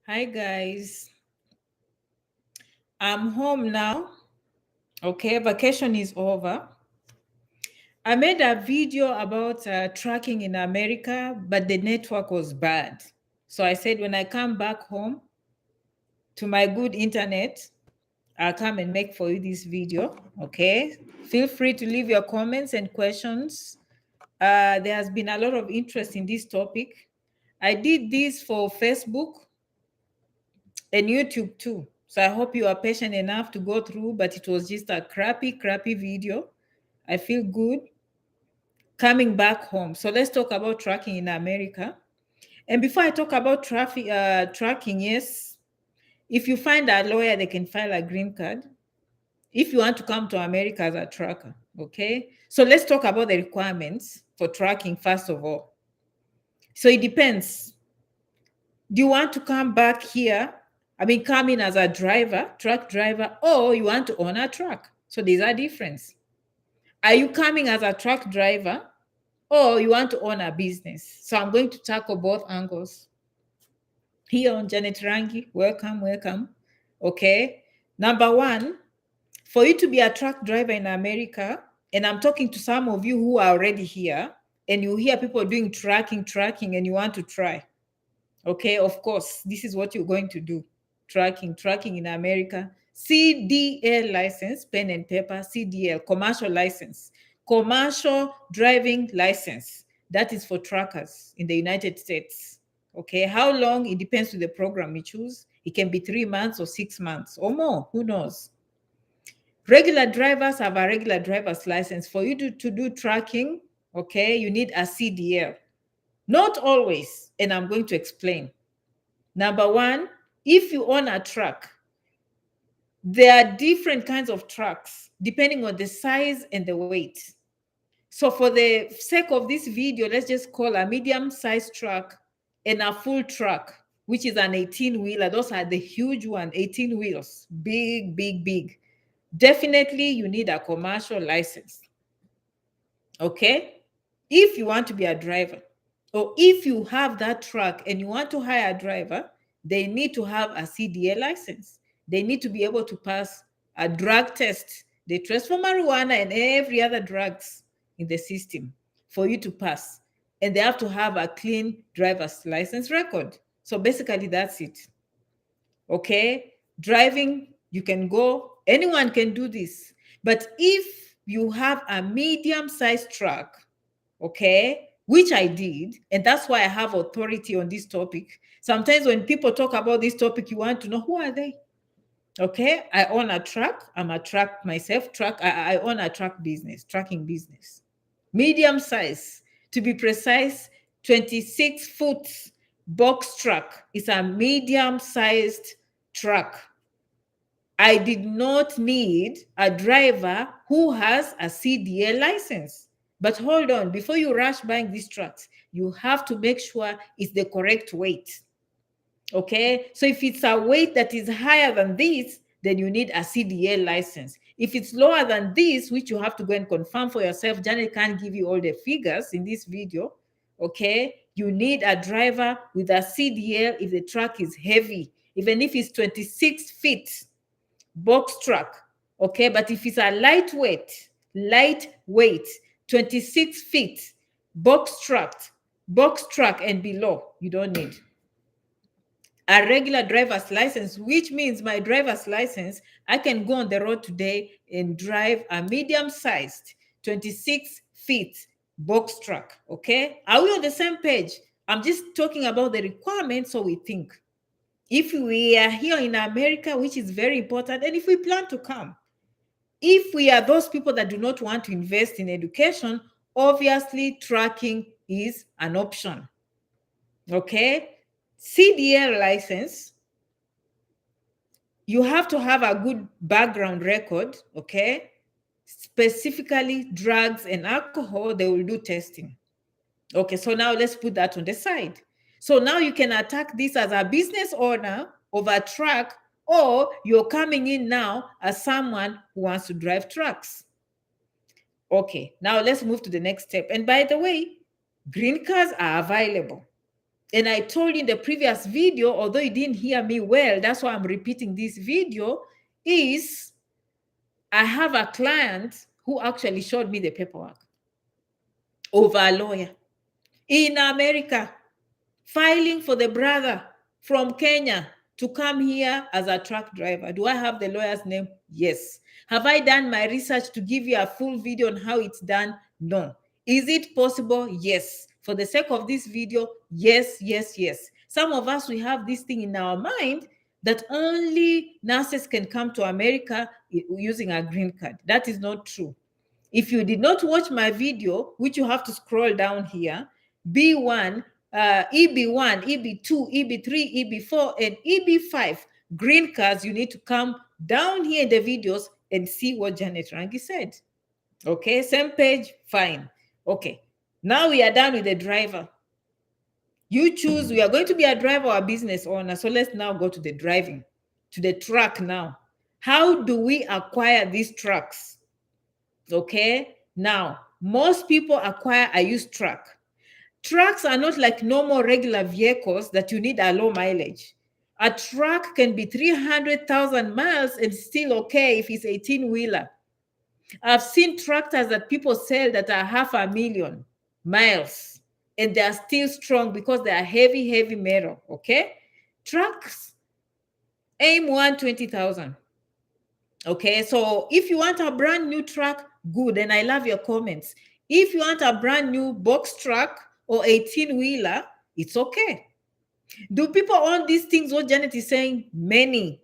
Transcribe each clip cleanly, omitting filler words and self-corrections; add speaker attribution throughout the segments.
Speaker 1: Hi guys, I'm home now. Okay, vacation is over. I made a video about tracking in America, but the network was bad. So I said when I come back home to my good internet, I'll come and make for you this video. Okay, feel free to leave your comments and questions. There has been a lot of interest in this topic. I did this for Facebook and YouTube too. So I hope you are patient enough to go through, but it was just a crappy video. I feel good coming back home. So let's talk about tracking in America. And before I talk about tracking, yes, if you find a lawyer, they can file a green card if you want to come to America as a tracker. Okay. So let's talk about the requirements for tracking first of all. So it depends. Do you want to come back here? I mean, come in as a driver, truck driver, or you want to own a truck? So there's a difference. Are you coming as a truck driver or you want to own a business? So I'm going to tackle both angles here on Janet Rangi. Welcome. Okay. Number one, for you to be a truck driver in America, and I'm talking to some of you who are already here, and you hear people doing tracking, and you want to try. Okay, of course, this is what you're going to do. Tracking in America. CDL license, pen and paper, CDL, commercial license, commercial driving license. That is for truckers in the United States. Okay, how long? It depends on the program you choose. It can be 3 months or 6 months or more, who knows? Regular drivers have a regular driver's license. For you to do tracking, okay, you need a CDL. Not always, and I'm going to explain. Number one, if you own a truck, there are different kinds of trucks depending on the size and the weight. So for the sake of this video, let's just call a medium-sized truck and a full truck, which is an 18-wheeler. Those are the huge one, 18 wheels, big. Definitely you need a commercial license. Okay? If you want to be a driver, or if you have that truck and you want to hire a driver, they need to have a CDA license. They need to be able to pass a drug test. They test for marijuana and every other drugs in the system for you to pass. And they have to have a clean driver's license record. So basically, that's it. Okay? Driving, you can go, anyone can do this. But if you have a medium-sized truck, okay, which I did, and that's why I have authority on this topic. Sometimes when people talk about this topic, you want to know, who are they? Okay, I own a truck. I'm a truck myself. I own a truck business, trucking business. Medium size, to be precise, 26-foot box truck. It's a medium-sized truck. I did not need a driver who has a CDL license. But hold on, before you rush buying these trucks, you have to make sure it's the correct weight. Okay, so if it's a weight that is higher than this, then you need a CDL license. If it's lower than this, which you have to go and confirm for yourself, Janet can't give you all the figures in this video. Okay, you need a driver with a CDL if the truck is heavy, even if it's 26 feet box truck. Okay, but if it's a lightweight, 26 feet box truck and below, you don't need a regular driver's license, which means my driver's license, I can go on the road today and drive a medium-sized 26 feet box truck. Okay, are we on the same page? I'm just talking about the requirements so we think. If we are here in America, which is very important, and if we plan to come, if we are those people that do not want to invest in education, obviously tracking is an option. Okay, CDL license, you have to have a good background record. Okay, specifically drugs and alcohol, they will do testing. Okay, so now let's put that on the side. So now you can attack this as a business owner of a truck, or you're coming in now as someone who wants to drive trucks. Okay, now let's move to the next step. And by the way, green cards are available. And I told you in the previous video, although you didn't hear me well, that's why I'm repeating this video, is I have a client who actually showed me the paperwork over a lawyer in America, filing for the brother from Kenya to come here as a truck driver. Do I have the lawyer's name? Yes. Have I done my research to give you a full video on how it's done? No. Is it possible? Yes. For the sake of this video, yes, yes, yes. Some of us, we have this thing in our mind that only nurses can come to America using a green card. That is not true. If you did not watch my video, which you have to scroll down here, B1, EB1, EB2, EB3, EB4, and EB5 green cards, you need to come down here in the videos and see what Janet Rangi said. Okay, same page, fine. Okay, now we are done with the driver. You choose, we are going to be a driver or a business owner. So let's now go to the driving, to the truck now. How do we acquire these trucks? Okay, now most people acquire a used truck. Trucks are not like normal regular vehicles that you need a low mileage. A truck can be 300,000 miles and still okay if it's 18-wheeler. I've seen tractors that people sell that are 500,000 miles and they are still strong because they are heavy, heavy metal. Okay, trucks aim 120,000. Okay, so if you want a brand new truck, good. And I love your comments. If you want a brand new box truck or 18-wheeler, it's okay. Do people own these things? What Janet is saying? Many.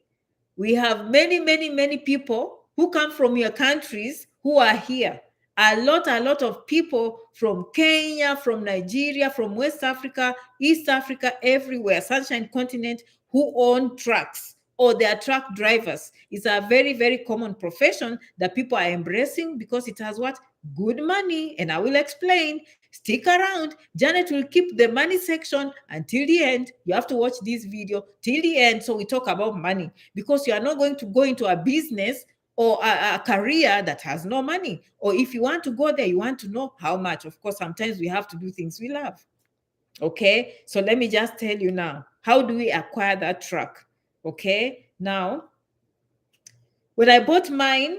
Speaker 1: We have many, many, many people who come from your countries who are here. A lot of people from Kenya, from Nigeria, from West Africa, East Africa, everywhere, Sunshine Continent, who own trucks or they are truck drivers. It's a very, very common profession that people are embracing because it has what? Good money. And I will explain. Stick around. Janet will keep the money section until the end. You have to watch this video till the end so we talk about money, because you are not going to go into a business or a career that has no money. Or if you want to go there, you want to know how much. Of course, sometimes we have to do things we love. Okay, so let me just tell you now, how do we acquire that truck? Okay, now, when I bought mine,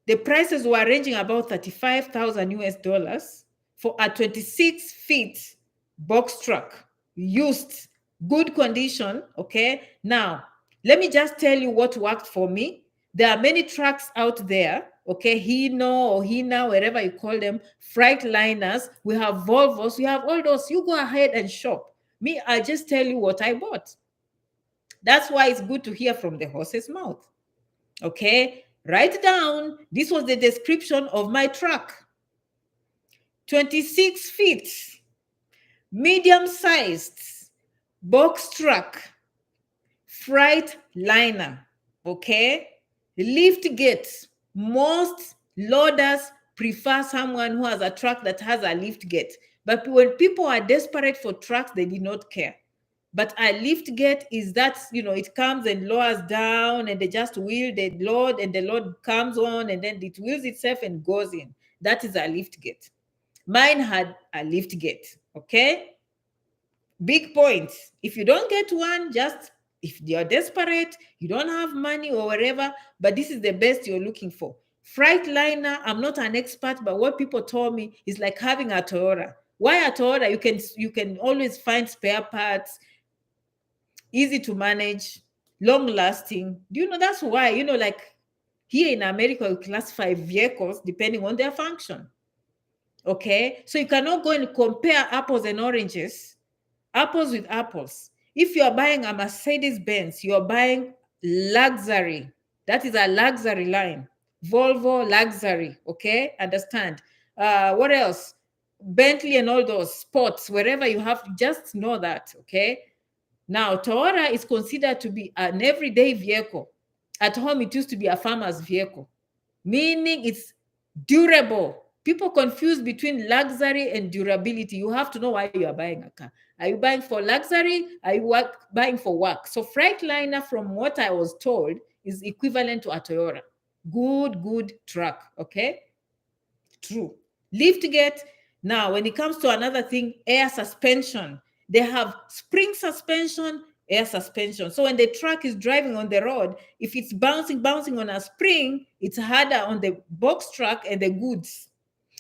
Speaker 1: the prices were ranging about 35,000 US dollars for a 26 feet box truck, used, good condition. Okay, now, let me just tell you what worked for me. There are many trucks out there, okay, Hino or Hina, wherever you call them, Freightliners. We have Volvos, we have all those. You go ahead and shop. Me, I just tell you what I bought. That's why it's good to hear from the horse's mouth. Okay, write down. This was the description of my truck. 26 feet, medium-sized box truck, Freightliner. Okay, lift gate. Most loaders prefer someone who has a truck that has a lift gate. But when people are desperate for trucks, they did not care. But a lift gate is that, it comes and lowers down and they just wheel the load and the load comes on and then it wheels itself and goes in. That is a lift gate. Mine had a lift gate. Okay. Big point. If you don't get one, just if you're desperate, you don't have money or whatever, but this is the best you're looking for. Freightliner, I'm not an expert, but what people told me is like having a Toyota. Why a Toyota? You can always find spare parts, easy to manage, long lasting. Do you know that's why, like here in America, you classify vehicles depending on their function. Okay, so you cannot go and compare apples and oranges, apples with apples. If you are buying a Mercedes Benz, you are buying luxury. That is a luxury line. Volvo luxury. Okay, understand? What else? Bentley and all those sports, wherever you have, just know that. Okay. Now, Toyota is considered to be an everyday vehicle. At home, it used to be a farmer's vehicle, meaning it's durable. People confuse between luxury and durability. You have to know why you are buying a car. Are you buying for luxury? Are you buying for work? So Freightliner, from what I was told, is equivalent to a Toyota. Good truck, okay? True. Lift gate. Now, when it comes to another thing, air suspension. They have spring suspension, air suspension. So when the truck is driving on the road, if it's bouncing on a spring, it's harder on the box truck and the goods.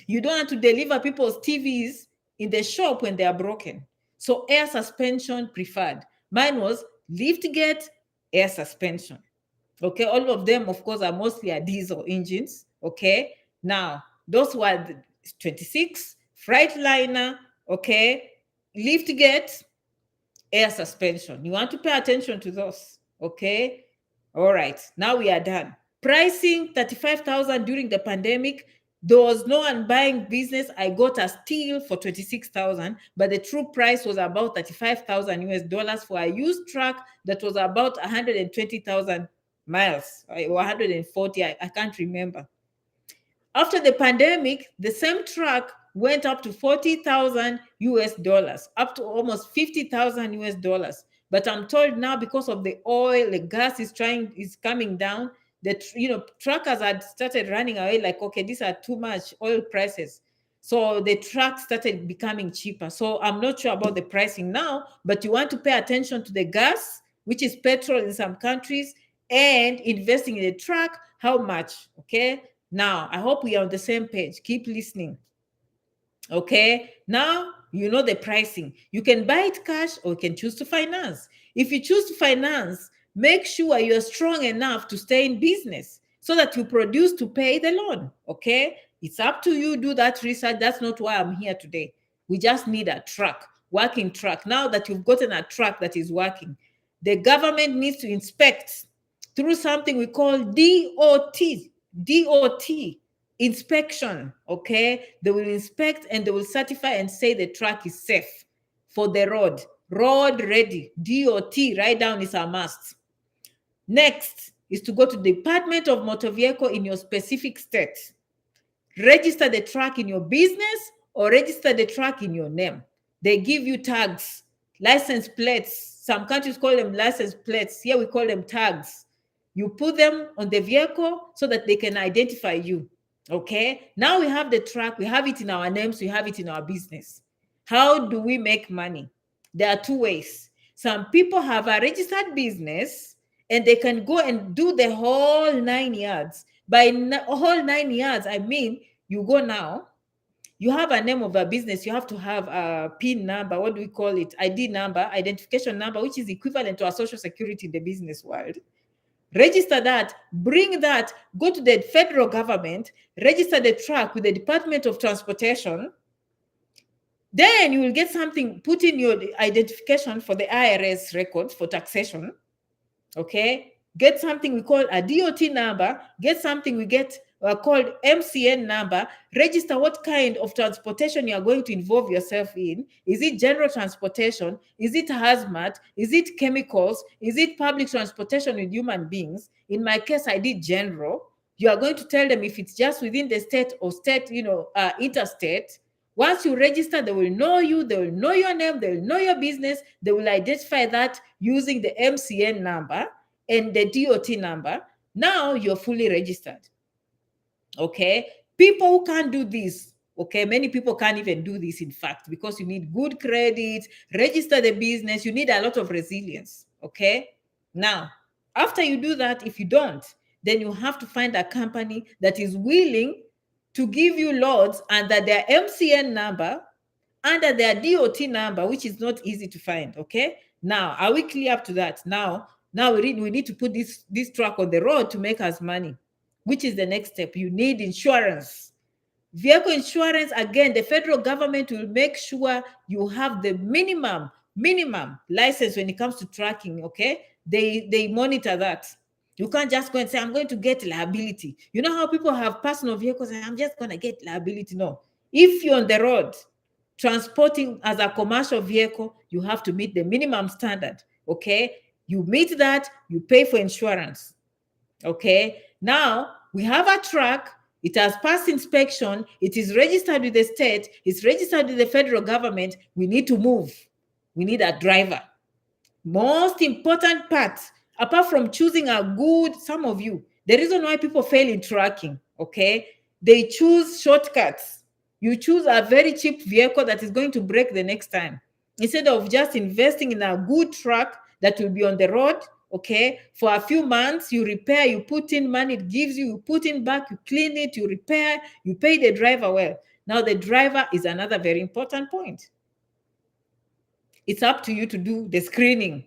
Speaker 1: You don't have to deliver people's TVs in the shop when they are broken. So air suspension preferred. Mine was lift gate, air suspension. Okay, all of them, of course, are mostly a diesel engines. Okay, now those were the 26 Freightliner. Okay, lift gate, air suspension. You want to pay attention to those. Okay, all right. Now we are done. Pricing 35,000 during the pandemic. There was no one buying business. I got a steal for 26,000, but the true price was about 35,000 US dollars for a used truck that was about 120,000 miles or 140. I can't remember. After the pandemic, the same truck went up to 40,000 US dollars, up to almost 50,000 US dollars. But I'm told now, because of the oil, the gas is coming down, that truckers had started running away, like, okay, these are too much oil prices. So the truck started becoming cheaper. So I'm not sure about the pricing now, but you want to pay attention to the gas, which is petrol in some countries, and investing in a truck, how much, okay? Now, I hope we are on the same page. Keep listening. Okay, now you know the pricing. You can buy it cash or you can choose to finance. If you choose to finance, make sure you're strong enough to stay in business so that you produce to pay the loan. Okay, it's up to you. Do that research. That's not why I'm here today. We just need a truck, working truck. Now that you've gotten a truck that is working, the government needs to inspect through something we call DOT inspection. Okay, they will inspect and they will certify and say the truck is safe for the road ready. DOT, write down, is a must. Next is to go to the Department of Motor Vehicle in your specific state. Register the truck in your business or register the truck in your name. They give you tags, license plates. Some countries call them license plates. Here we call them tags. You put them on the vehicle so that they can identify you. Okay, now we have the truck, we have it in our names, we have it in our business. How do we make money? There are two ways. Some people have a registered business and they can go and do the whole 9 yards. By whole 9 yards, I mean, you go now, you have a name of a business, you have to have a PIN number, what do we call it? ID number, identification number, which is equivalent to a social security in the business world. Register that, bring that, go to the federal government, register the truck with the Department of Transportation. Then you will get something, put in your identification for the IRS records for taxation. Okay, get something we call a DOT number, get something we get called MCN number, register what kind of transportation you are going to involve yourself in. Is it general transportation? Is it hazmat? Is it chemicals? Is it public transportation with human beings? In my case, I did general. You are going to tell them if it's just within the state or state, interstate. Once you register, they will know you, they will know your name, they will know your business, they will identify that using the MCN number and the DOT number. Now you're fully registered. Okay, people who can't do this, okay, many people can't even do this, in fact, because you need good credit, register the business, you need a lot of resilience. Okay, now after you do that, if you don't, then you have to find a company that is willing to give you loads under their MCN number, under their DOT number, which is not easy to find. Okay, now are we clear up to that? Now we need to put this truck on the road to make us money. Which is the next step? You need insurance. Vehicle insurance, again, the federal government will make sure you have the minimum license when it comes to tracking. Okay, they monitor that. You can't just go and say, I'm going to get liability. You know how people have personal vehicles and I'm just going to get liability? No. If you're on the road transporting as a commercial vehicle, you have to meet the minimum standard. Okay, you meet that, you pay for insurance. Okay, now we have a truck, it has passed inspection, it is registered with the state, it's registered with the federal government. We need to move. We need a driver. Most important part, apart from choosing a good, some of you, the reason why people fail in tracking, okay, they choose shortcuts. You choose a very cheap vehicle that is going to break the next time. instead of just investing in a good truck that will be on the road, okay, for a few months, you repair, you put in money, it gives you, you put in back, you clean it, you repair, you pay the driver well. Now, the driver is another very important point. It's up to you to do the screening.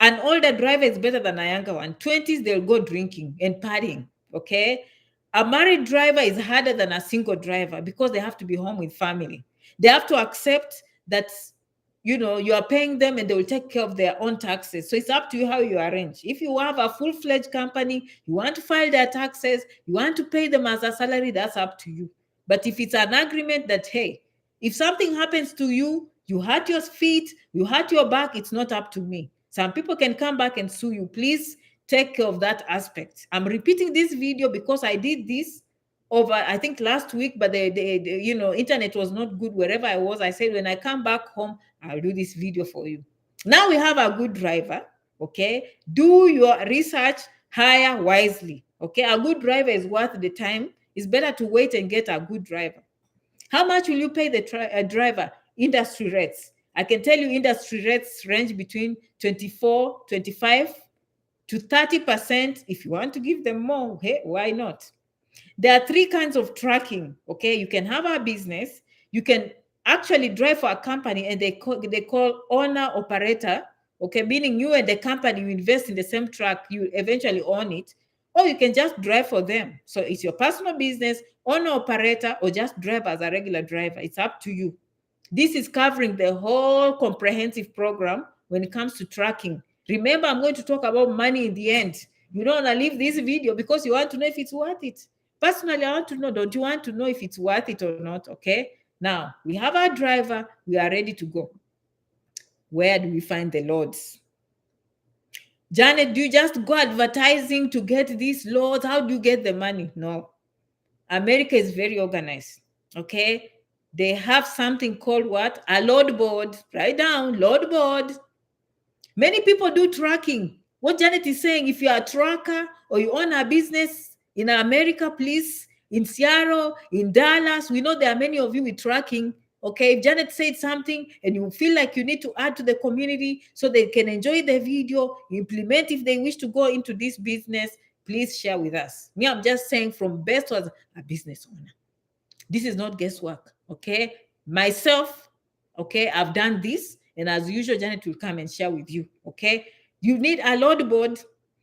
Speaker 1: An older driver is better than a younger one. 20s, they'll go drinking and partying, okay? A married driver is harder than a single driver because they have to be home with family. They have to accept that, you are paying them and they will take care of their own taxes. So it's up to you how you arrange. If you have a full-fledged company, you want to file their taxes, you want to pay them as a salary, that's up to you. But if it's an agreement that, hey, if something happens to you, you hurt your feet, you hurt your back, it's not up to me. Some people can come back and sue you. Please take care of that aspect. I'm repeating this video because I did this over, I think, last week, but the internet was not good wherever I was. I said, when I come back home, I'll do this video for you. Now we have a good driver, okay? Do your research, hire wisely, okay? A good driver is worth the time. It's better to wait and get a good driver. How much will you pay the driver? Industry rates. I can tell you industry rates range between 24, 25 to 30%. If you want to give them more, hey, why not? There are 3 kinds of tracking, okay? You can have a business. You can actually drive for a company, and they call owner operator, okay? Meaning you and the company, you invest in the same truck, you eventually own it. Or you can just drive for them. So it's your personal business, owner operator, or just drive as a regular driver. It's up to you. This is covering the whole comprehensive program when it comes to tracking. Remember, I'm going to talk about money in the end. You don't want to leave this video because you want to know if it's worth it. Personally, I want to know, don't you want to know if it's worth it or not? Okay. Now, we have our driver. We are ready to go. Where do we find the loads? Janet, do you just go advertising to get these loads? How do you get the money? No. America is very organized. Okay. They have something called what? A load board. Write down, load board. Many people do tracking. What Janet is saying, if you are a tracker or you own a business in America, please, in Seattle, in Dallas, we know there are many of you with tracking. Okay, if Janet said something and you feel like you need to add to the community so they can enjoy the video, implement if they wish to go into this business, please share with us. Me, I'm just saying from best as a business owner. This is not guesswork, okay? Myself, okay, I've done this, and as usual, Janet will come and share with you, okay? You need a load board.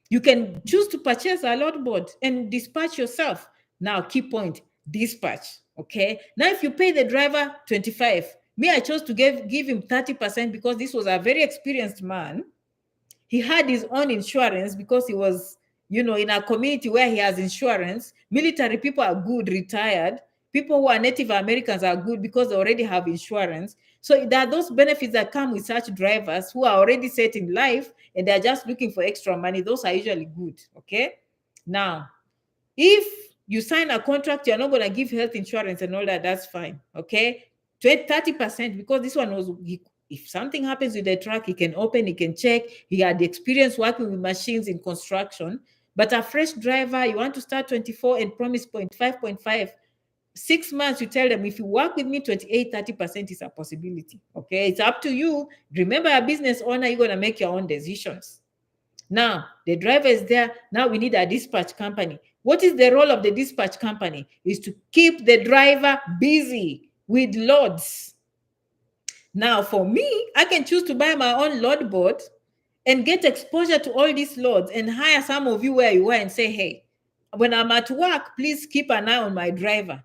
Speaker 1: You can choose to purchase a load board and dispatch yourself. Now, key point, dispatch, okay? Now, if you pay the driver 25, me, I chose to give him 30% because this was a very experienced man. He had his own insurance because he was, in a community where he has insurance. Military people are good, retired. People who are Native Americans are good because they already have insurance. So there are those benefits that come with such drivers who are already set in life and they're just looking for extra money. Those are usually good, okay? Now, if you sign a contract, you're not going to give health insurance and all that, that's fine, okay? 30%, because this one was, if something happens with the truck, he can open, he can check. He had the experience working with machines in construction. But a fresh driver, you want to start 24 and promise 0.5. 6 months, you tell them, if you work with me, 28, 30% is a possibility. Okay, it's up to you. Remember, a business owner, you're going to make your own decisions. Now, the driver is there. Now we need a dispatch company. What is the role of the dispatch company? Is to keep the driver busy with loads. Now, for me, I can choose to buy my own load board and get exposure to all these loads and hire some of you where you are and say, hey, when I'm at work, please keep an eye on my driver.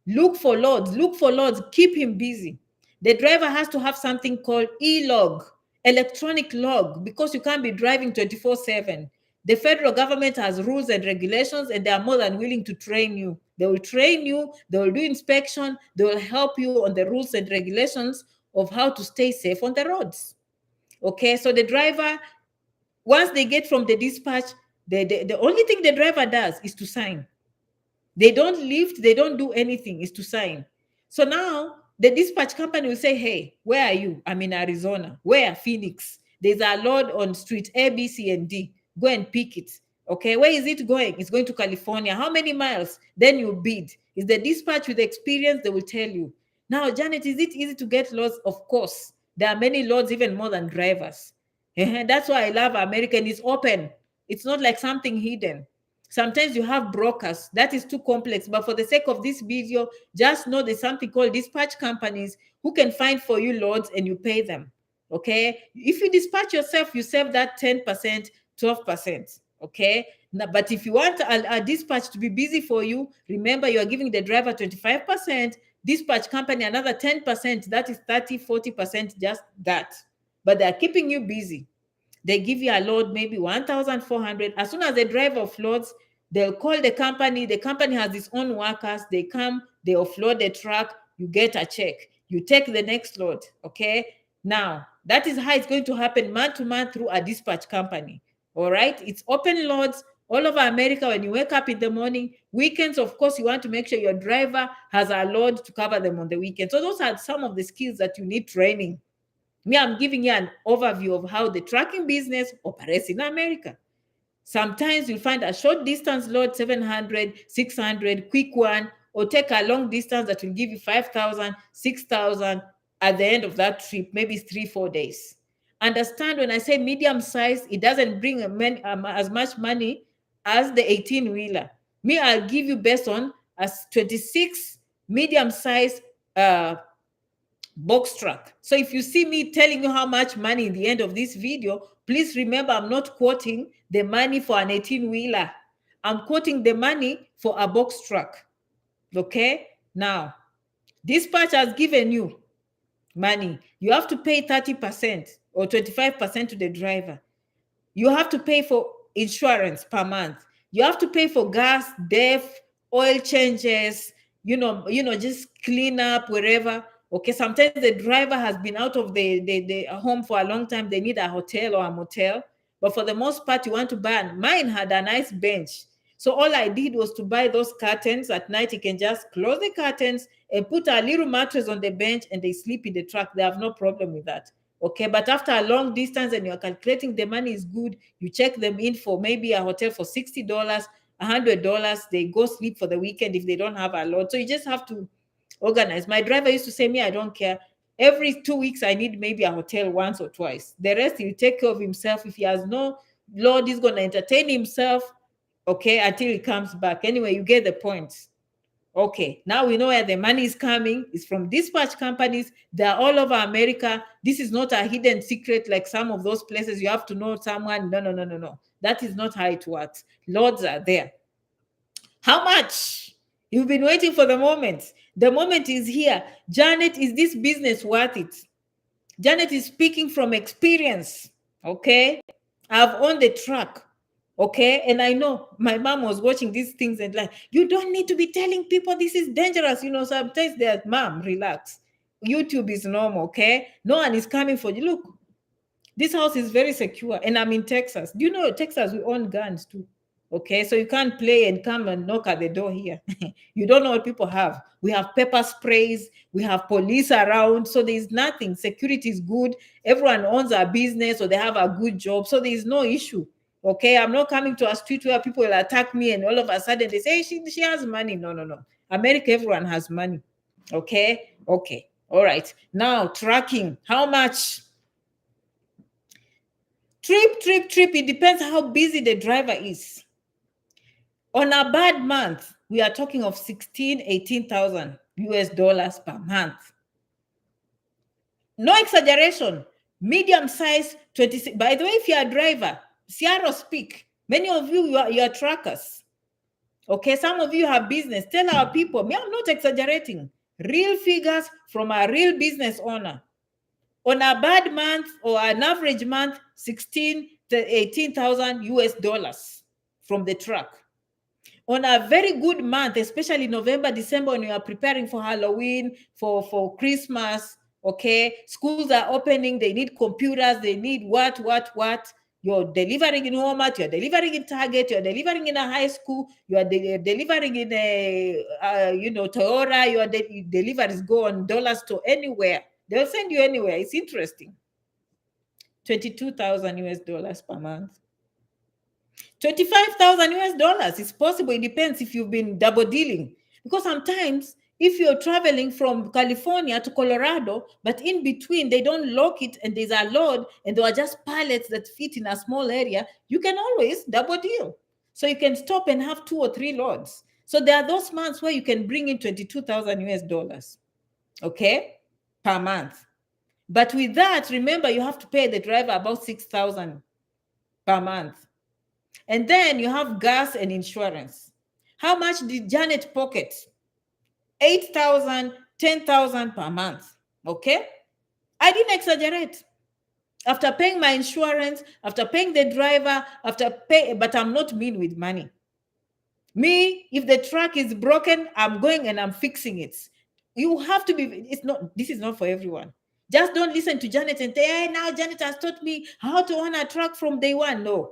Speaker 1: Look for loads, keep him busy. The driver has to have something called e-log, electronic log, because you can't be driving 24/7. The federal government has rules and regulations, and they are more than willing to train you. They will train you, they will do inspection, they will help you on the rules and regulations of how to stay safe on the roads. Okay, so the driver, once they get from the dispatch, the only thing the driver does is to sign. They don't lift, they don't do anything, is to sign. So now the dispatch company will say, hey, where are you? I'm in Arizona. Where? Phoenix. There's a load on street A, B, C, and D. Go and pick it. Okay, where is it going? It's going to California. How many miles? Then you bid. Is the dispatch with experience? They will tell you. Now, Janet, is it easy to get loads? Of course. There are many loads, even more than drivers. That's why I love America, and it's open. It's not like something hidden. Sometimes you have brokers. That is too complex. But for the sake of this video, just know there's something called dispatch companies who can find for you loads and you pay them. Okay. If you dispatch yourself, you save that 10%, 12%. Okay. Now, but if you want a dispatch to be busy for you, remember you are giving the driver 25%, dispatch company another 10%. That is 30, 40%, just that. But they're keeping you busy. They give you a load, maybe 1,400. As soon as the driver offloads, they'll call the company. The company has its own workers. They come, they offload the truck, you get a check. You take the next load, okay? Now, that is how it's going to happen month to month through a dispatch company, all right? It's open loads all over America. When you wake up in the morning, weekends, of course, you want to make sure your driver has a load to cover them on the weekend. So those are some of the skills that you need training. Me, I'm giving you an overview of how the trucking business operates in America. Sometimes you'll find a short distance load, 700, 600, quick one, or take a long distance that will give you 5,000, 6,000 at the end of that trip, maybe 3-4 days. Understand, when I say medium size, it doesn't bring as much money as the 18-wheeler. Me, I'll give you based on a 26 medium size box truck. So if you see me telling you how much money in the end of this video, please remember I'm not quoting the money for an 18-wheeler. I'm quoting the money for a box truck. Okay? Now, dispatch has given you money. You have to pay 30% or 25% to the driver. You have to pay for insurance per month. You have to pay for gas, DEF, oil changes, just clean up wherever. Okay, sometimes the driver has been out of the home for a long time. They need a hotel or a motel. But for the most part, you want to buy. Mine had a nice bench. So all I did was to buy those curtains. At night, you can just close the curtains and put a little mattress on the bench and they sleep in the truck. They have no problem with that. Okay, but after a long distance and you're calculating the money is good, you check them in for maybe a hotel for $60, $100. They go sleep for the weekend if they don't have a load. So you just have to organize. My driver used to say, me, I don't care. Every 2 weeks, I need maybe a hotel once or twice. The rest, he'll take care of himself. If he has no load, he's going to entertain himself, okay, until he comes back. Anyway, you get the point. Okay, now we know where the money is coming. It's from dispatch companies. They're all over America. This is not a hidden secret like some of those places you have to know someone. No. That is not how it works. Loads are there. How much? You've been waiting for the moment. The moment is here. Janet, is this business worth it? Janet is speaking from experience. Okay, I've owned the truck. Okay, and I know my mom was watching these things and like, you don't need to be telling people this is dangerous. Sometimes they're, mom, relax. YouTube is normal, okay? No one is coming for you. Look, this house is very secure, and I'm in Texas. Do you know Texas, we own guns too? Okay, so you can't play and come and knock at the door here. You don't know what people have. We have pepper sprays. We have police around. So there's nothing. Security is good. Everyone owns a business or they have a good job. So there's no issue. Okay, I'm not coming to a street where people will attack me and all of a sudden they say, she has money. No. America, everyone has money. Okay. All right. Now, tracking. How much? Trip. It depends how busy the driver is. On a bad month, we are talking of 18,000 US dollars per month. No exaggeration. Medium size, 26. By the way, if you're a driver, Seattle speak. Many of you are trackers. Okay, some of you have business. Tell our people, me, I'm not exaggerating. Real figures from a real business owner. On a bad month or an average month, 16 to 18,000 US dollars from the truck. On a very good month, especially November, December, when you are preparing for Halloween, for Christmas, okay, schools are opening, they need computers, they need what. You're delivering in Walmart, you're delivering in Target, you're delivering in a high school, you are delivering in a, Toyota, your deliveries go on dollars to anywhere. They'll send you anywhere. It's interesting. 22,000 US dollars per month. 25,000 US dollars is possible. It depends if you've been double dealing. Because sometimes If you're traveling from California to Colorado, but in between they don't lock it and there's a load and there are just pallets that fit in a small area, you can always double deal. So you can stop and have 2 or 3 loads. So there are those months where you can bring in 22,000 US dollars, okay, per month. But with that, remember, you have to pay the driver about 6,000 per month. And then you have gas and insurance. How much did Janet pocket? 8,000, 10,000 per month. Okay? I didn't exaggerate. After paying my insurance, after paying the driver, but I'm not mean with money. Me, if the truck is broken, I'm going and I'm fixing it. You have to be, this is not for everyone. Just don't listen to Janet and say, hey, now Janet has taught me how to own a truck from day one. No.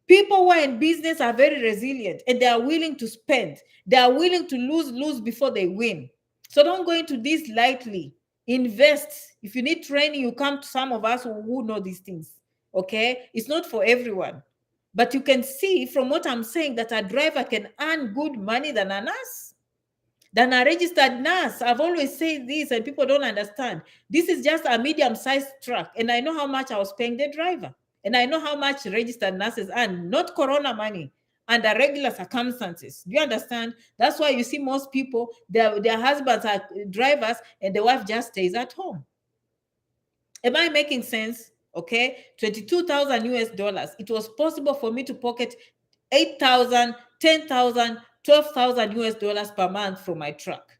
Speaker 1: People who are in business are very resilient and they are willing to spend. They are willing to lose before they win. So don't go into this lightly. Invest. If you need training, you come to some of us who know these things. Okay? It's not for everyone. But you can see from what I'm saying that a driver can earn good money than a nurse, than a registered nurse. I've always said this and people don't understand. This is just a medium-sized truck. And I know how much I was paying the driver. And I know how much registered nurses earn, not corona money, under regular circumstances. Do you understand? That's why you see most people, their husbands are drivers and the wife just stays at home. Am I making sense? Okay, 22,000 US dollars. It was possible for me to pocket 8,000, 10,000, 12,000 US dollars per month from my truck.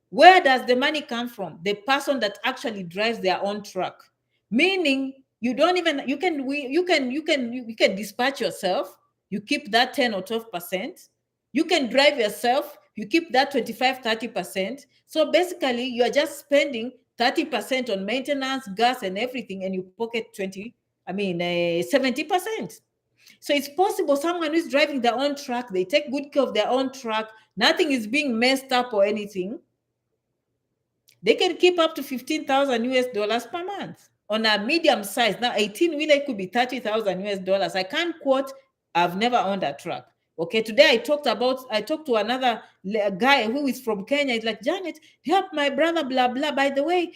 Speaker 1: Where does the money come from? The person that actually drives their own truck. Meaning you don't even, you can dispatch yourself. You keep that 10 or 12%. You can drive yourself. You keep that 25, 30%. So basically you are just spending 30% on maintenance, gas and everything, and you pocket 70%. So it's possible someone who is driving their own truck, they take good care of their own truck, nothing is being messed up or anything. They can keep up to 15,000 US dollars per month on a medium size. Now, 18-wheeler could be 30,000 US dollars. I can't quote, I've never owned a truck. Okay, today I talked to another guy who is from Kenya. He's like, Janet, help my brother, blah, blah. By the way,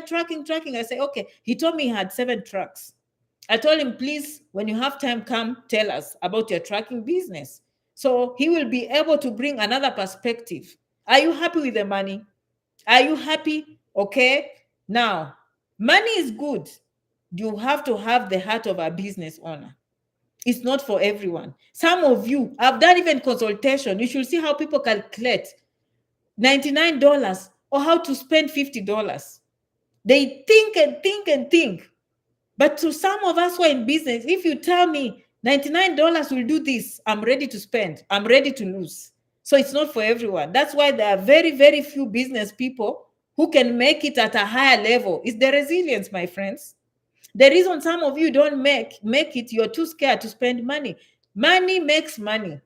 Speaker 1: tracking. I say, okay. He told me he had 7 trucks. I told him, please, when you have time, come tell us about your tracking business. So he will be able to bring another perspective. Are you happy with the money? Are you happy? Okay. Now, money is good. You have to have the heart of a business owner. It's not for everyone. Some of you, I've done even consultation. You should see how people calculate $99 or how to spend $50. They think and think and think. But to some of us who are in business, if you tell me $99 will do this, I'm ready to spend. I'm ready to lose. So it's not for everyone. That's why there are very, very few business people who can make it at a higher level. It's the resilience, my friends. The reason some of you don't make it, you're too scared to spend money. Money makes money.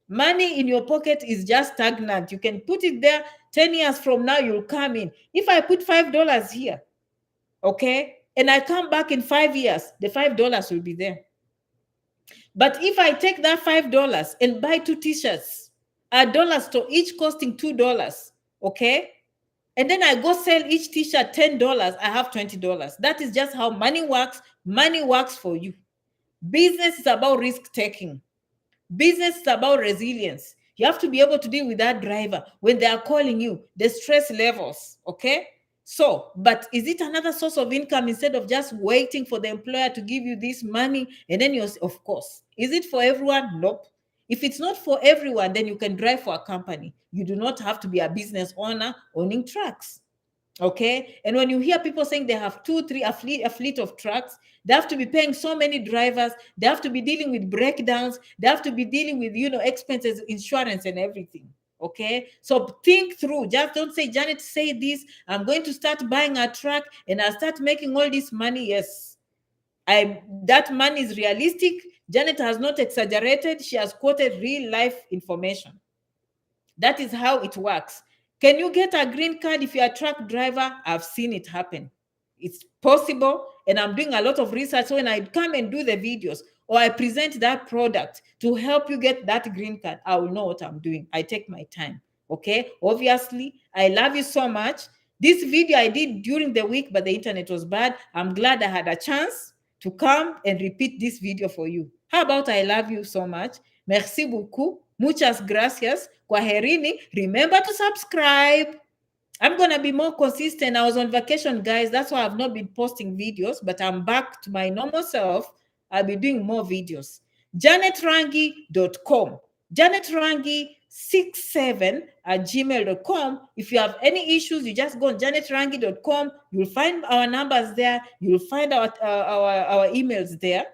Speaker 1: Money in your pocket is just stagnant. You can put it there. 10 years from now, you'll come in. If I put $5 here, okay, and I come back in 5 years, the $5 will be there. But if I take that $5 and buy 2 t-shirts, a dollar store, each costing $2, okay, and then I go sell each t-shirt $10, I have $20. That is just how money works. Money works for you. Business is about risk taking. Business is about resilience. You have to be able to deal with that driver when they are calling you, the stress levels, okay? So, but is it another source of income instead of just waiting for the employer to give you this money? And then you're, of course, is it for everyone? Nope. If it's not for everyone, then you can drive for a company. You do not have to be a business owner owning trucks. Okay. And when you hear people saying they have 2, 3, a fleet of trucks, they have to be paying so many drivers. They have to be dealing with breakdowns. They have to be dealing with, expenses, insurance and everything. Okay. So think through. Just don't say, Janet, say this. I'm going to start buying a truck and I'll start making all this money. Yes. That money is realistic. Janet has not exaggerated. She has quoted real life information. That is how it works. Can you get a green card if you're a truck driver? I've seen it happen. It's possible, and I'm doing a lot of research. So when I come and do the videos or I present that product to help you get that green card, I will know what I'm doing. I take my time. Okay, obviously, I love you so much. This video I did during the week, but the internet was bad. I'm glad I had a chance to come and repeat this video for you. How about I love you so much? Merci beaucoup. Muchas gracias. Kwaherini. Remember to subscribe. I'm going to be more consistent. I was on vacation, guys. That's why I've not been posting videos, but I'm back to my normal self. I'll be doing more videos. janetrangi.com. janetrangi67@gmail.com. If you have any issues, you just go on janetrangi.com. You'll find our numbers there. You'll find our emails there.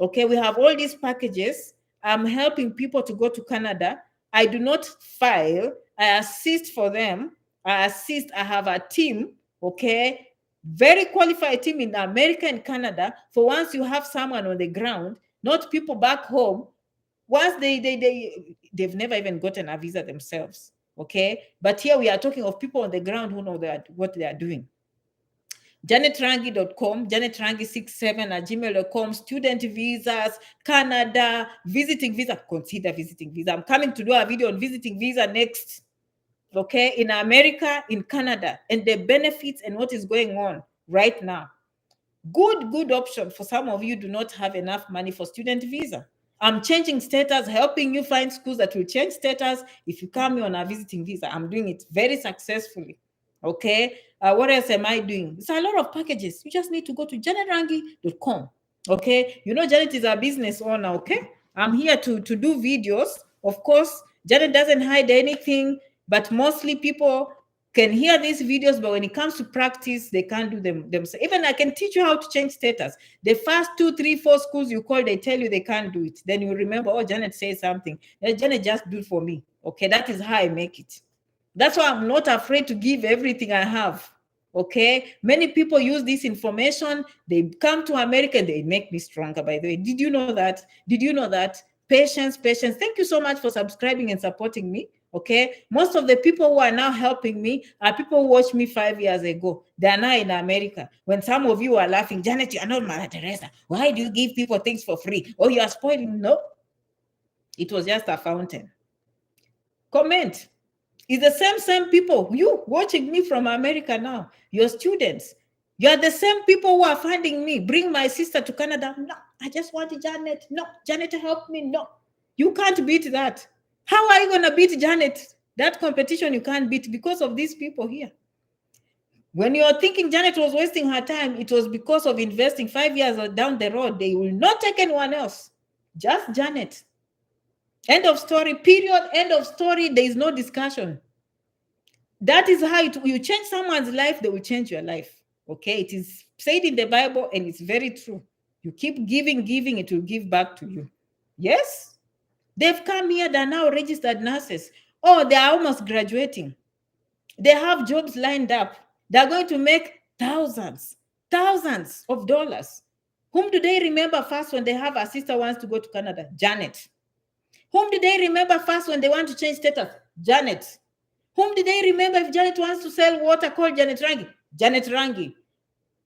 Speaker 1: Okay, we have all these packages. I'm helping people to go to Canada. I do not file. I assist for them. I have a team, okay? Very qualified team in America and Canada. For once you have someone on the ground, not people back home. Once they've never even gotten a visa themselves, okay? But here we are talking of people on the ground who know what they are doing. janetrangi.com, janetrangi67@gmail.com, student visas, Canada, visiting visa, consider visiting visa. I'm coming to do a video on visiting visa next, okay, in America, in Canada, and the benefits and what is going on right now. Good option for some of you do not have enough money for student visa. I'm changing status, helping you find schools that will change status if you come here on a visiting visa. I'm doing it very successfully. Okay. What else am I doing? It's a lot of packages. You just need to go to janetrangi.com. Okay. You know, Janet is a business owner. Okay. I'm here to do videos. Of course, Janet doesn't hide anything, but mostly people can hear these videos, but when it comes to practice, they can't do them themselves. Even I can teach you how to change status. The first 2, 3, 4 schools you call, they tell you they can't do it. Then you remember, oh, Janet says something. Janet just do it for me. Okay, that is how I make it. That's why I'm not afraid to give everything I have. Okay, many people use this information. They come to America and they make me stronger, by the way. Did you know that? Did you know that? Patience. Thank you so much for subscribing and supporting me. Okay, most of the people who are now helping me are people who watched me 5 years ago. They are now in America. When some of you are laughing, Janet, you are not Mother Teresa. Why do you give people things for free? Oh, you are spoiling. No, it was just a fountain. Comment. It's the same people. You watching me from America now, your students. You are the same people who are finding me. Bring my sister to Canada. No, I just want Janet. No, Janet, help me. No, you can't beat that. How are you going to beat Janet? That competition you can't beat because of these people here. When you're thinking Janet was wasting her time, it was because of investing 5 years down the road. They will not take anyone else. Just Janet. End of story, period. End of story. There is no discussion. That is how you change someone's life, they will change your life. Okay, it is said in the Bible and it's very true. You keep giving, it will give back to you. Yes, they've come here, they're now registered nurses. Oh, they are almost graduating. They have jobs lined up. They're going to make thousands of dollars. Whom do they remember first when they have a sister wants to go to Canada? Janet. Whom do they remember first when they want to change status? Janet. Whom did they remember if Janet wants to sell water? Call Janet Rangi. Janet Rangi.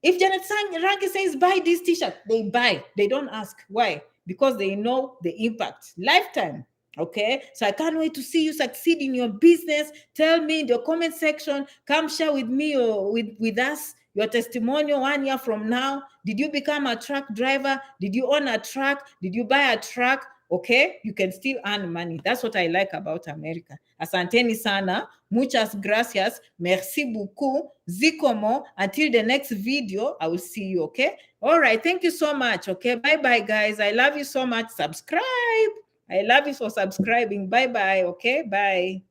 Speaker 1: If Janet Rangi says buy this t-shirt, they buy. They don't ask. Why? Because they know the impact. Lifetime. Okay, so I can't wait to see you succeed in your business. Tell me in the comment section. Come share with me or with us your testimonial 1 year from now. Did you become a truck driver? Did you own a truck? Did you buy a truck? Okay, you can still earn money. That's what I like about America. Asanteni sana, muchas gracias, merci beaucoup, zikomo. Until the next video, I will see you, okay? All right, thank you so much, okay? Bye-bye, guys. I love you so much. Subscribe. I love you for subscribing. Bye-bye, okay? Bye.